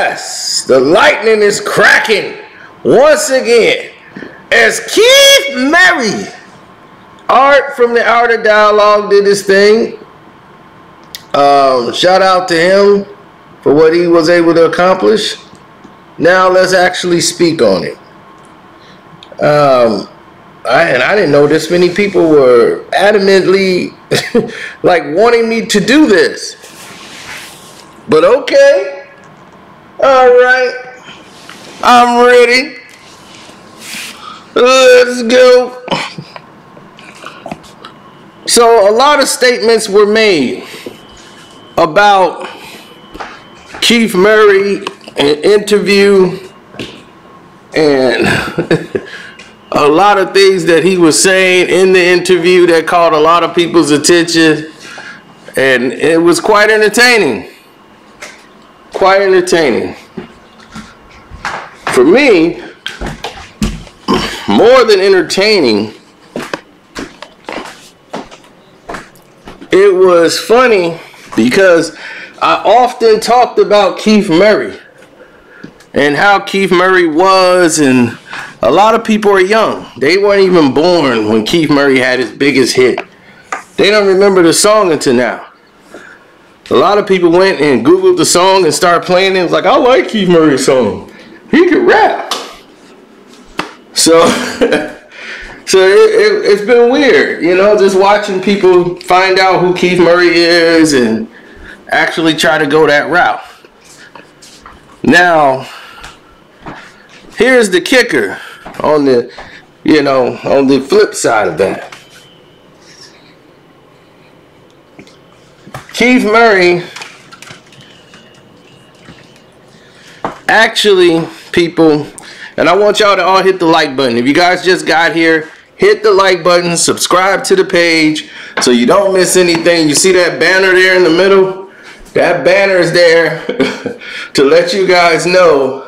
Yes, the lightning is cracking once again as Keith Murray, Art from the Art of Dialogue, did his thing. Shout out to him for what he was able to accomplish. Now let's actually speak on it. I didn't know this many people were adamantly like wanting me to do this. But okay. All right. I'm ready. Let's go. So a lot of statements were made about Keith Murray, an interview, and a lot of things that he was saying in the interview that caught a lot of people's attention, and it was quite entertaining. Quite entertaining. For me, more than entertaining, it was funny because I often talked about Keith Murray and how Keith Murray was, and a lot of people are young. They weren't even born when Keith Murray had his biggest hit. They don't remember the song until now. A lot of people went and Googled the song and started playing it. It was like, I like Keith Murray's song. He can rap. So, it's been weird, you know, just watching people find out who Keith Murray is and actually try to go that route. Now, here's the kicker on the, you know, on the flip side of that. Keith Murray, actually, people, and I want y'all to all hit the like button. If you guys just got here, hit the like button, subscribe to the page so you don't miss anything. You see that banner there in the middle? That banner is there to let you guys know.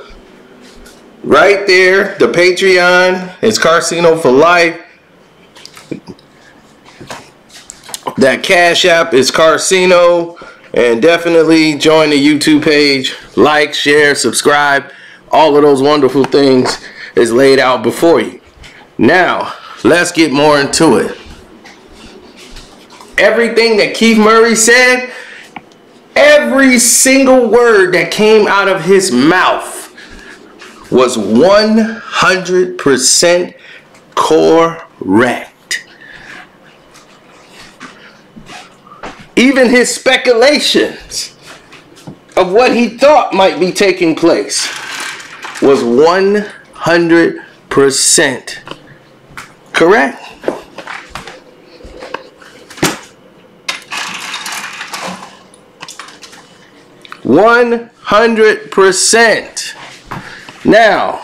Right there, the Patreon is Carceno for life. That Cash App is Carceno. And definitely join the YouTube page. Like, share, subscribe. All of those wonderful things is laid out before you. Now, let's get more into it. Everything that Keith Murray said, every single word that came out of his mouth was 100% correct. Even his speculations of what he thought might be taking place was 100% correct. %. Now,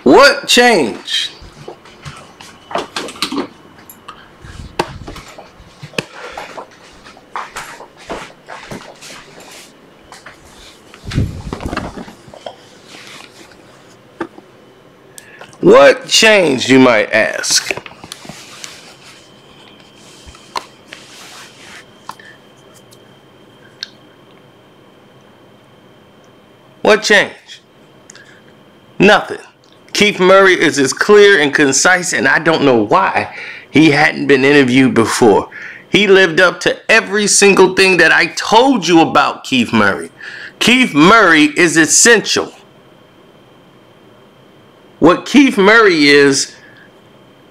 what changed? What changed, you might ask? What changed? Nothing. Keith Murray is as clear and concise, and I don't know why he hadn't been interviewed before. He lived up to every single thing that I told you about Keith Murray. Keith Murray is essential. What Keith Murray is,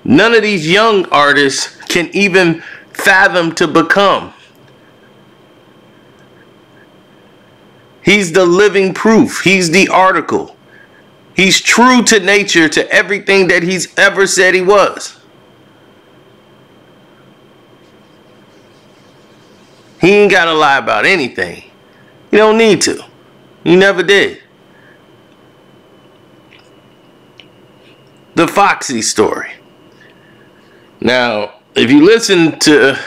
none of these young artists can even fathom to become. He's the living proof. He's the article. He's true to nature, to everything that he's ever said he was. He ain't got to lie about anything. He don't need to. He never did. The Foxy story. Now, if you listen to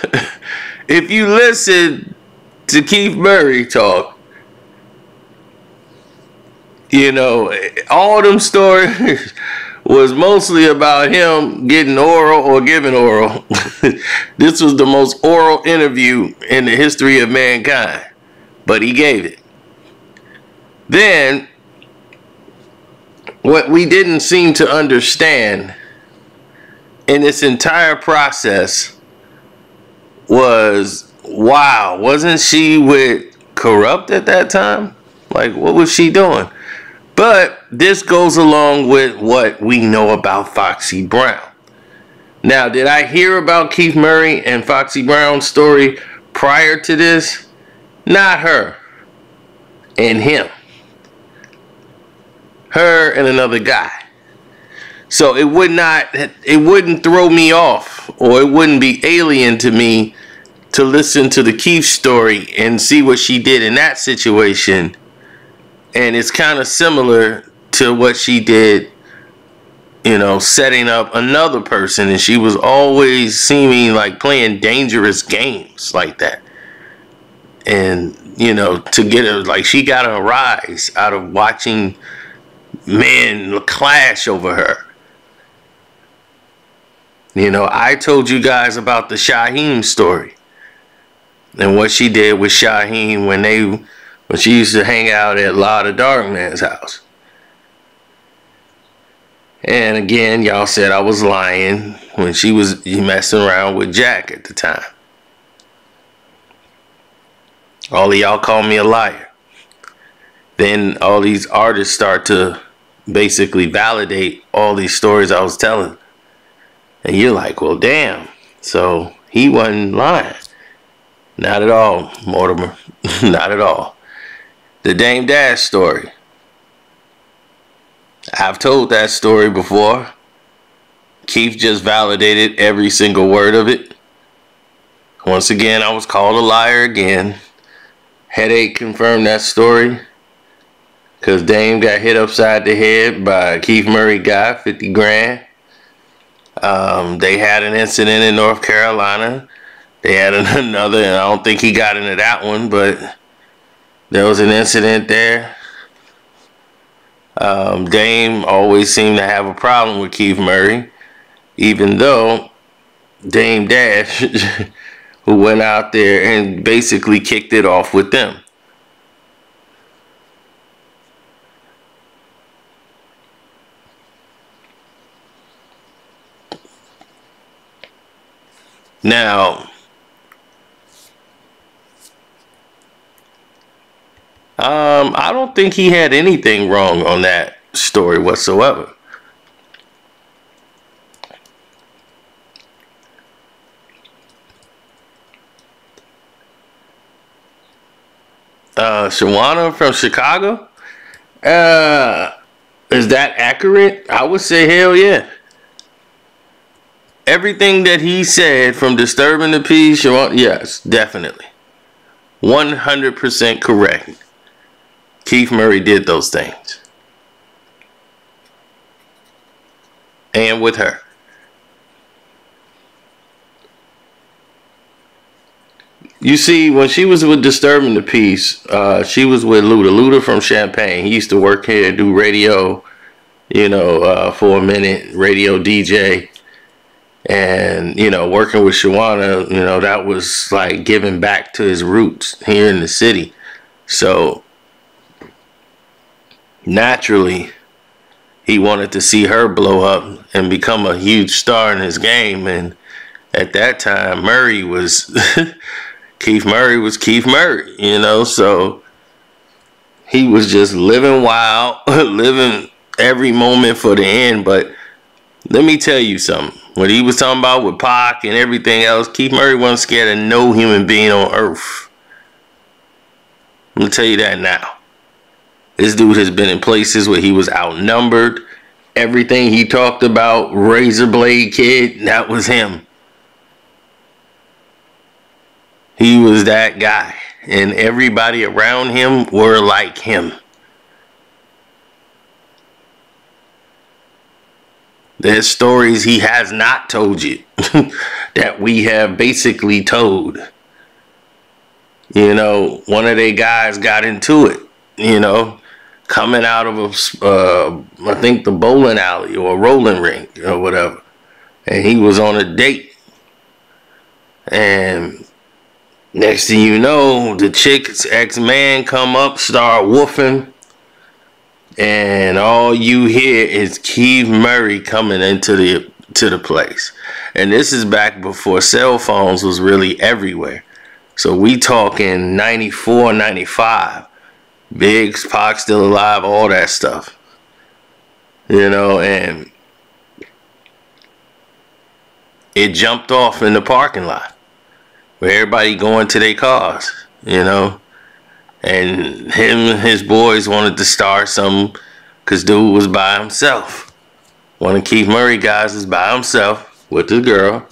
Keith Murray talk, you know, all them stories was mostly about him getting oral or giving oral. This was the most oral interview in the history of mankind, but he gave it. Then, what we didn't seem to understand in this entire process was, wow, wasn't she with Corrupt at that time? Like, what was she doing? But this goes along with what we know about Foxy Brown. Now, did I hear about Keith Murray and Foxy Brown's story prior to this? Not her and him. Her and another guy. So it wouldn't throw me off, or it wouldn't be alien to me to listen to the Keith story and see what she did in that situation. And it's kind of similar to what she did, you know, setting up another person, and she was always seeming like playing dangerous games like that. And, you know, to get her, like, she got a rise out of watching men clash over her. You know, I told you guys about the Shaheem story and what she did with Shaheem when she used to hang out at La the Dark Man's house. And again, y'all said I was lying when she was messing around with Jack at the time. All of y'all call me a liar. Then all these artists start to basically validate all these stories I was telling. And you're like, well, damn. So he wasn't lying. Not at all, Mortimer. Not at all. The Dame Dash story. I've told that story before. Keith just validated every single word of it. Once again, I was called a liar again. Headache confirmed that story. Because Dame got hit upside the head by a Keith Murray guy, 50 grand. They had an incident in North Carolina. They had another, and I don't think he got into that one, but there was an incident there. Dame always seemed to have a problem with Keith Murray, even though Dame Dash, who went out there and basically kicked it off with them. Now, I don't think he had anything wrong on that story whatsoever. Shawana from Chicago? Is that accurate? I would say hell yeah. Everything that he said from Disturbing the Peace, yes, definitely. 100% correct. Keith Murray did those things. And with her. You see, when she was with Disturbing the Peace, she was with Luda. Luda from Champaign. He used to work here, do radio, you know, for a minute, radio DJ. And, you know, working with Shawana, you know, that was like giving back to his roots here in the city. So, naturally, he wanted to see her blow up and become a huge star in his game. And at that time, Murray was, Keith Murray was Keith Murray, you know. So, he was just living wild, living every moment for the end. But let me tell you something. What he was talking about with Pac and everything else, Keith Murray wasn't scared of no human being on earth. I'm going to tell you that now. This dude has been in places where he was outnumbered. Everything he talked about, Razor Blade Kid, that was him. He was that guy. And everybody around him were like him. There's stories he has not told you that we have basically told. You know, one of their guys got into it, you know, coming out of I think the bowling alley or a rolling ring or whatever. And he was on a date. And next thing you know, the chick's ex-man come up, start woofing. and all you hear is Keith Murray coming into the place. And this is back before cell phones was really everywhere. So we talking 94, 95. Biggs, Pac still alive, all that stuff. You know, and it jumped off in the parking lot where everybody going to their cars, you know. And him and his boys wanted to start something because dude was by himself. One of Keith Murray guys is by himself with the girl.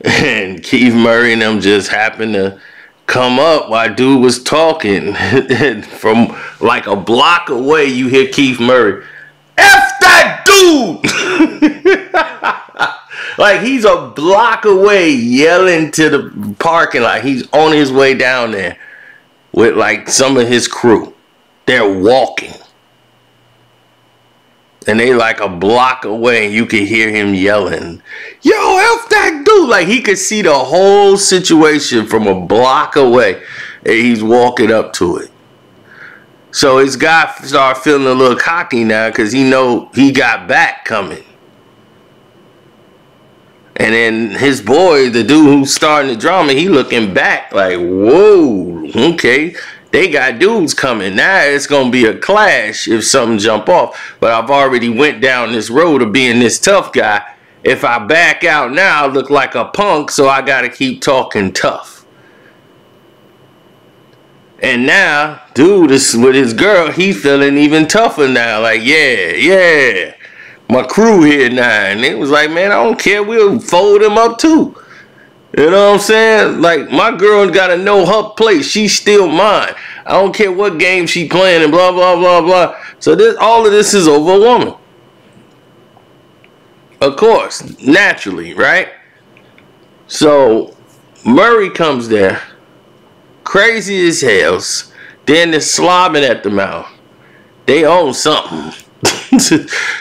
And Keith Murray and them just happened to come up while dude was talking. And from like a block away, you hear Keith Murray, F that dude! Like he's a block away yelling to the parking lot. He's on his way down there with like some of his crew. They're walking. And they like a block away and you can hear him yelling, yo, F that dude. Like he could see the whole situation from a block away and he's walking up to it. So his guy started feeling a little cocky now because he know he got back coming. And then his boy, the dude who's starting the drama, he looking back like, whoa, okay. They got dudes coming. Now it's going to be a clash if something jump off. But I've already went down this road of being this tough guy. If I back out now, I look like a punk, so I got to keep talking tough. And now, dude is with his girl, he's feeling even tougher now. Like, yeah, my crew here now. And it was like, man, I don't care. We'll fold him up too. You know what I'm saying? Like, my girl got to know her place. She's still mine. I don't care what game she playing and blah, blah, blah, blah. So all of this is over a woman. Of course, naturally, right? So Murray comes there, crazy as hell. Then they're slobbing at the mouth. They own something.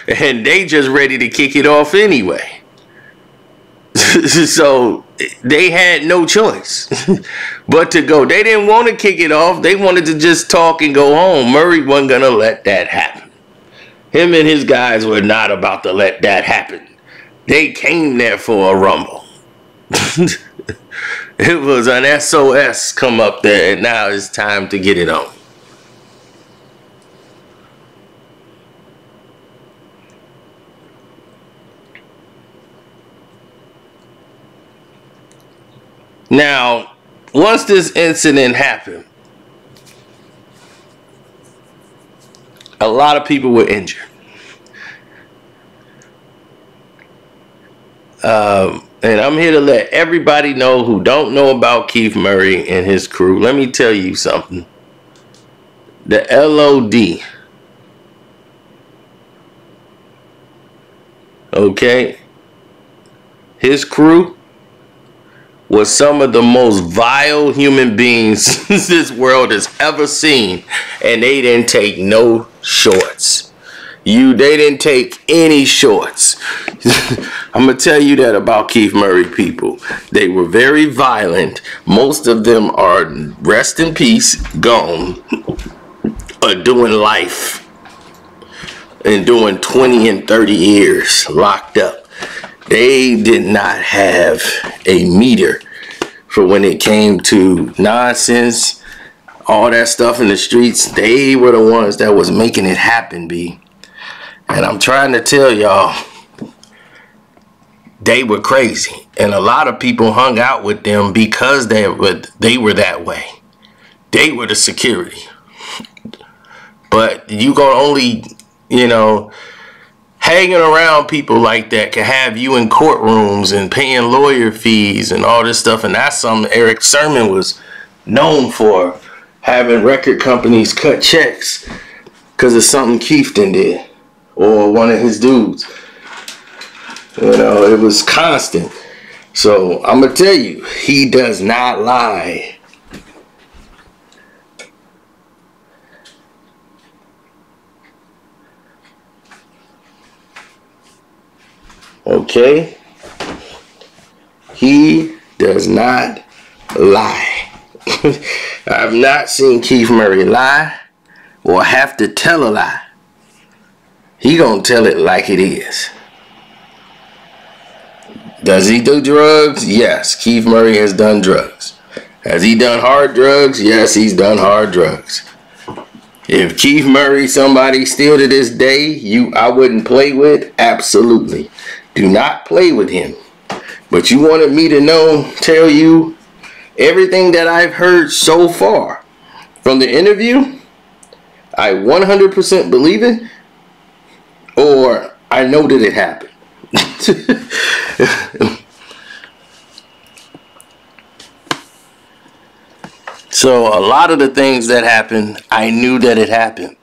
And they just ready to kick it off anyway. So they had no choice but to go. They didn't want to kick it off. They wanted to just talk and go home. Murray wasn't going to let that happen. Him and his guys were not about to let that happen. They came there for a rumble. It was an SOS come up there, and now it's time to get it on. Now, once this incident happened, a lot of people were injured. And I'm here to let everybody know who don't know about Keith Murray and his crew. Let me tell you something. The LOD, okay, his crew was some of the most vile human beings this world has ever seen, and they didn't take no shorts. They didn't take any shorts. I'm gonna tell you that about Keith Murray people. They were very violent. Most of them are, rest in peace, gone, or doing life and doing 20 and 30 years locked up. They did not have a meter for when it came to nonsense, all that stuff in the streets. They were the ones that was making it happen, B. And I'm trying to tell y'all, they were crazy. And a lot of people hung out with them because they were that way. They were the security. But you gonna only, you know, hanging around people like that can have you in courtrooms and paying lawyer fees and all this stuff. And that's something Eric Sermon was known for, having record companies cut checks because of something Keefton did or one of his dudes. You know, it was constant. So I'm gonna tell you, he does not lie. Okay? He does not lie. I've not seen Keith Murray lie or have to tell a lie. he gonna tell it like it is. Does he do drugs? Yes, Keith Murray has done drugs. Has he done hard drugs? Yes, he's done hard drugs. If Keith Murray, somebody still to this day, I wouldn't play with, absolutely. Do not play with him. But you wanted me to tell you everything that I've heard so far from the interview. I 100% believe it, or I know that it happened. So a lot of the things that happened, I knew that it happened.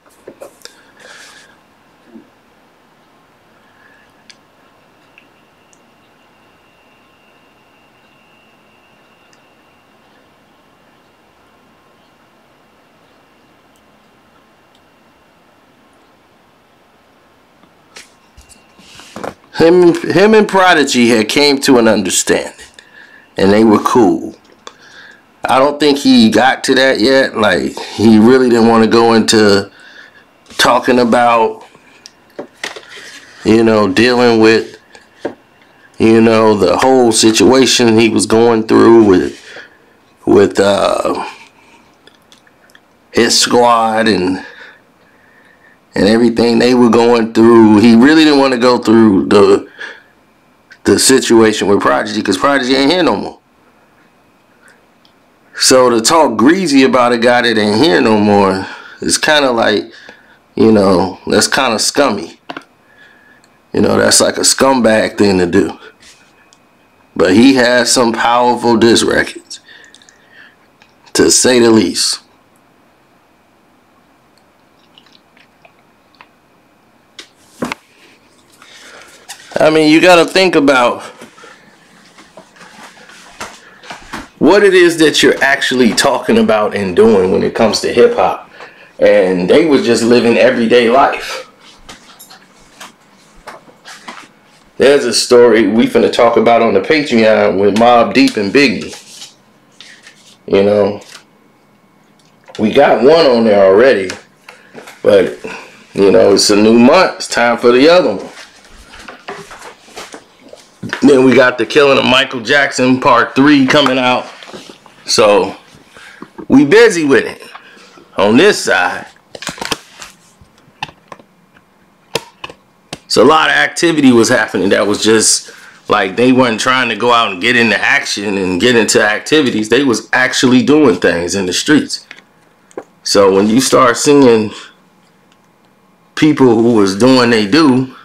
Him and Prodigy had came to an understanding, and they were cool. I don't think he got to that yet. Like, he really didn't want to go into talking about, dealing with, the whole situation he was going through with his squad and everything they were going through. He really didn't want to go through the situation with Prodigy, because Prodigy ain't here no more. So to talk greasy about a guy that ain't here no more is kind of like, that's kind of scummy. That's like a scumbag thing to do. But he has some powerful diss records, to say the least. I mean, you got to think about what it is that you're actually talking about and doing when it comes to hip hop. And they was just living everyday life. There's a story we finna talk about on the Patreon with Mobb Deep and Biggie. We got one on there already, but it's a new month. It's time for the other one. Then we got the Killing of Michael Jackson Part 3 coming out. So we busy with it. On this side, so a lot of activity was happening that was just like, they weren't trying to go out and get into action and get into activities. They was actually doing things in the streets. So when you start seeing people who was doing they do,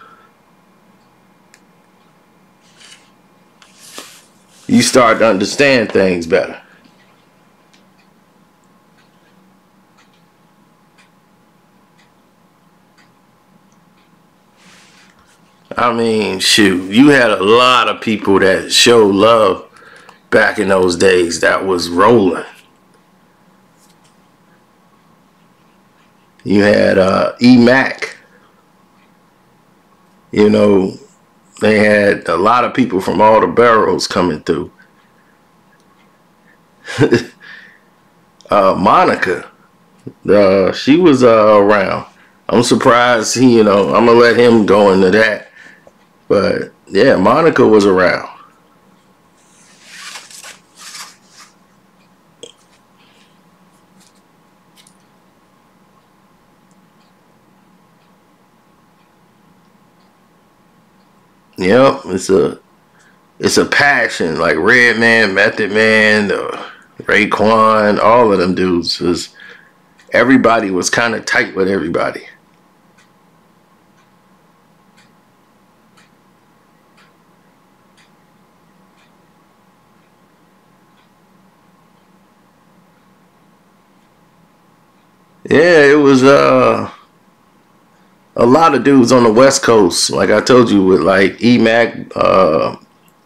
you start to understand things better. I mean, shoot, you had a lot of people that showed love back in those days that was rolling. You had E-Mac. They had a lot of people from all the boroughs coming through. Monica, she was around. I'm surprised I'm gonna let him go into that. But yeah, Monica was around. Yep, it's a passion. Like Redman, Method Man, Raekwon, all of them dudes everybody was kind of tight with everybody. Yeah, it was a lot of dudes on the West Coast, like I told you, with like E-Mac,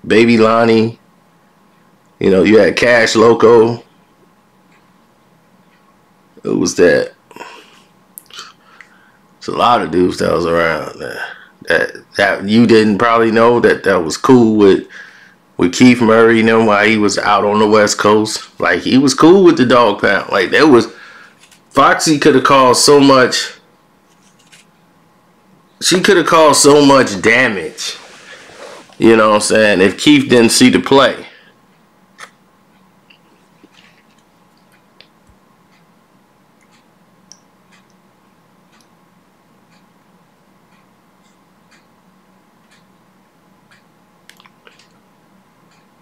Baby Lonnie. You had Cash Loco. It was that. It's a lot of dudes that was around that you didn't probably know that was cool with Keith Murray. While he was out on the West Coast, like he was cool with the Dog Pound. Like there was, Foxy could have caused so much she could have caused so much damage. You know what I'm saying? If Keith didn't see the play.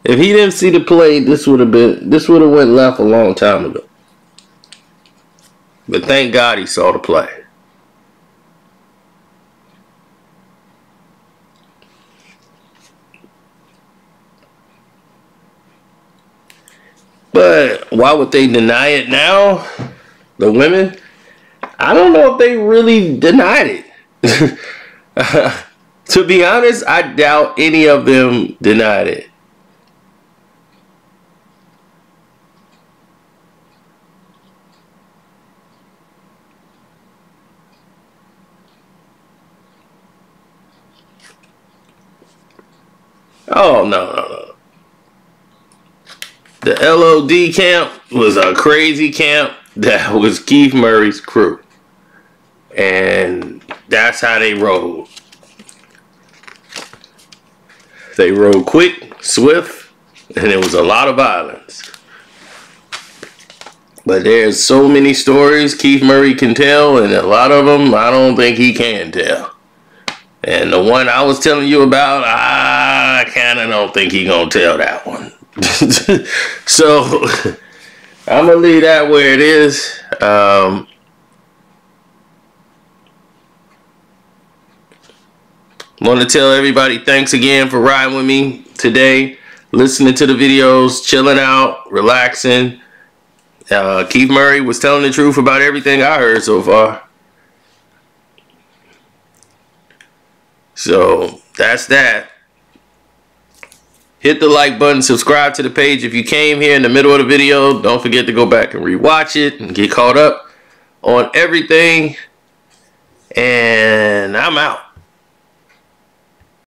If he didn't see the play, this would have went left a long time ago. But thank God he saw the play. But why would they deny it now? The women? I don't know if they really denied it. To be honest, I doubt any of them denied it. Oh, no. The LOD camp was a crazy camp that was Keith Murray's crew. And that's how they rolled. They rode quick, swift, and there was a lot of violence. But there's so many stories Keith Murray can tell, and a lot of them I don't think he can tell. And the one I was telling you about, I kind of don't think he gonna tell that one. So I'm gonna leave that where it is. Want to tell everybody thanks again for riding with me today, listening to the videos, chilling out, relaxing. Keith Murray was telling the truth about everything I heard so far. So that's that. Hit the like button, subscribe to the page if you came here in the middle of the video. Don't forget to go back and rewatch it and get caught up on everything. And I'm out.